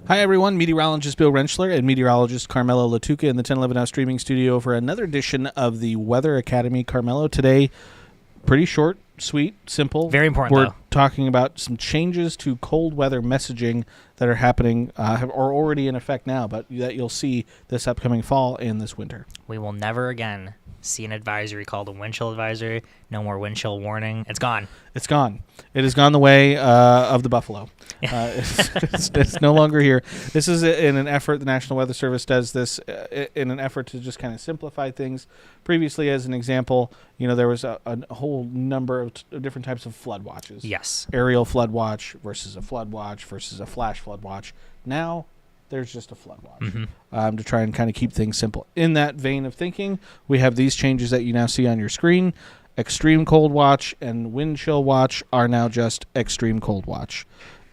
Hi, everyone. Meteorologist Bill Rentschler and meteorologist Carmelo Lattuca in the 1011 Now streaming studio for another edition of the Weather Academy. Carmelo, today, pretty short, sweet, simple. Very important, We're though. talking about some changes to cold weather messaging that are happening, are already in effect now, but that you'll see this upcoming fall and this winter. We will never again see an advisory called a wind chill advisory. No more wind chill warning. It's gone. It's gone. It has gone the way of the buffalo. It's no longer here. This is in an effort, the National Weather Service does this in an effort to just kind of simplify things. Previously, as an example, there was a whole number of different types of flood watches. Yes. Aerial flood watch versus a flood watch versus a flash flood watch. Now, there's just a flood watch to try and kind of keep things simple. In that vein of thinking, we have these changes that you now see on your screen. Extreme cold watch and wind chill watch are now just extreme cold watch.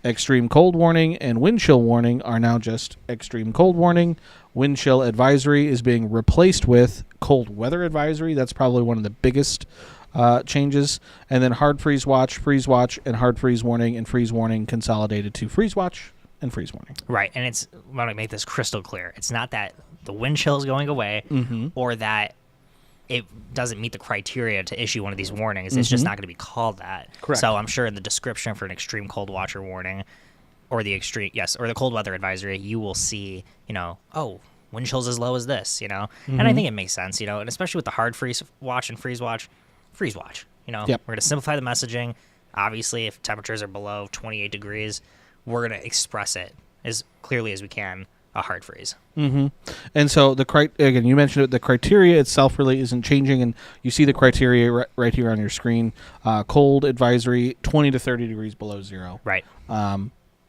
Extreme cold warning and wind chill warning are now just extreme cold warning. Wind chill advisory is being replaced with cold weather advisory. That's probably one of the biggest changes. And then hard freeze watch, and hard freeze warning and freeze warning consolidated to freeze watch and freeze warning. Right, and I want to make this crystal clear. It's not that the wind chill is going away or that it doesn't meet the criteria to issue one of these warnings. It's just not going to be called that. Correct. So I'm sure in the description for an extreme cold watch or warning or the cold weather advisory, you will see, wind chills as low as this, And I think it makes sense, and especially with the hard freeze watch and freeze watch. Yep. We're going to simplify the messaging. Obviously, if temperatures are below 28 degrees, we're going to express it as clearly as we can, a hard freeze. And so, again, you mentioned it, the criteria itself really isn't changing, and you see the criteria right here on your screen. Cold advisory, 20 to 30 degrees below zero. Right.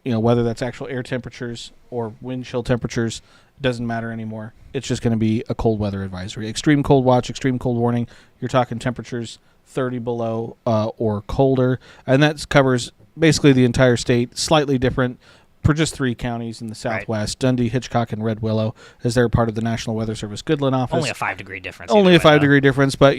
Whether that's actual air temperatures or wind chill temperatures, doesn't matter anymore. It's just going to be a cold weather advisory. Extreme cold watch, extreme cold warning, you're talking temperatures 30 below or colder, and that covers basically the entire state, slightly different for just 3 counties in the Southwest, right. Dundee, Hitchcock, and Red Willow, as they're part of the National Weather Service Goodland office. Only a 5-degree difference. Only a 5-degree difference, but,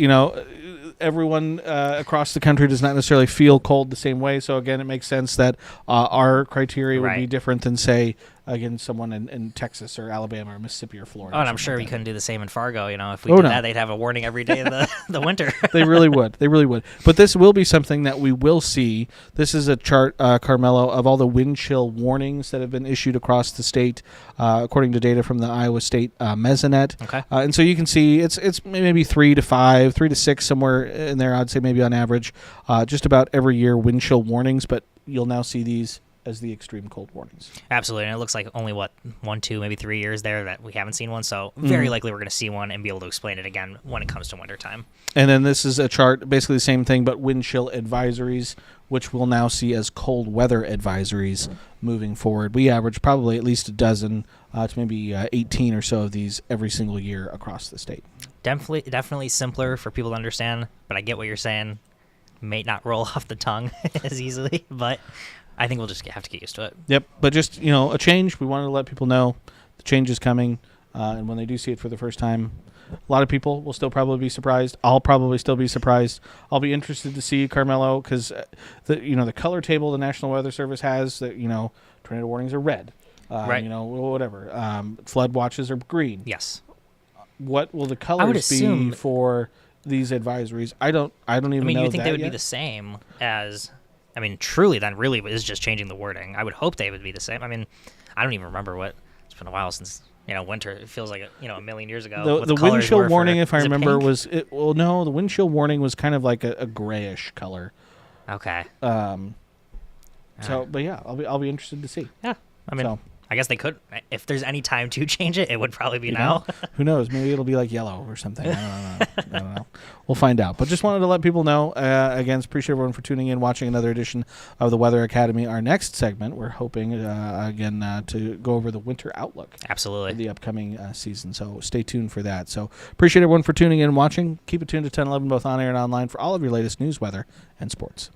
everyone across the country does not necessarily feel cold the same way. So, again, it makes sense that our criteria would be different than, say, again, someone in Texas or Alabama or Mississippi or Florida. Oh, and I'm sure we couldn't do the same in Fargo. If we did that, they'd have a warning every day of the winter. They really would. But this will be something that we will see. This is a chart, Carmelo, of all the wind chill warnings that have been issued across the state, according to data from the Iowa State Mesonet. Okay. And so you can see it's maybe 3 to 5, 3 to 6, somewhere in there, I'd say maybe on average, just about every year wind chill warnings, but you'll now see these as the extreme cold warnings. Absolutely, and it looks like only 1, 2, maybe 3 years there that we haven't seen one, so very likely we're going to see one and be able to explain it again when it comes to wintertime. And then this is a chart, basically the same thing, but wind chill advisories, which we'll now see as cold weather advisories moving forward. We average probably at least a dozen to maybe 18 or so of these every single year across the state. Definitely simpler for people to understand, but I get what you're saying. May not roll off the tongue as easily, but I think we'll just have to get used to it. Yep, but just, a change. We wanted to let people know the change is coming, and when they do see it for the first time, a lot of people will still probably be surprised. I'll probably still be surprised. I'll be interested to see, Carmelo, because the color table the National Weather Service has, that tornado warnings are red, right? Whatever. Flood watches are green. Yes. What will the colors be for these advisories? I don't even know. You would think they would be the same as. Truly, then really is just changing the wording. I would hope they would be the same. I don't even remember it's been a while since, winter. It feels like, a million years ago. The wind chill warning, if I remember, no, the wind chill warning was kind of like a grayish color. Okay. But yeah, I'll be interested to see. Yeah. I guess they could. If there's any time to change it, it would probably be now. Who knows? Maybe it'll be like yellow or something. I don't know. We'll find out. But just wanted to let people know. Again, appreciate everyone for tuning in, watching another edition of the Weather Academy. Our next segment, we're hoping, to go over the winter outlook. Absolutely. For the upcoming season. So stay tuned for that. So appreciate everyone for tuning in and watching. Keep it tuned to 1011, both on air and online, for all of your latest news, weather, and sports.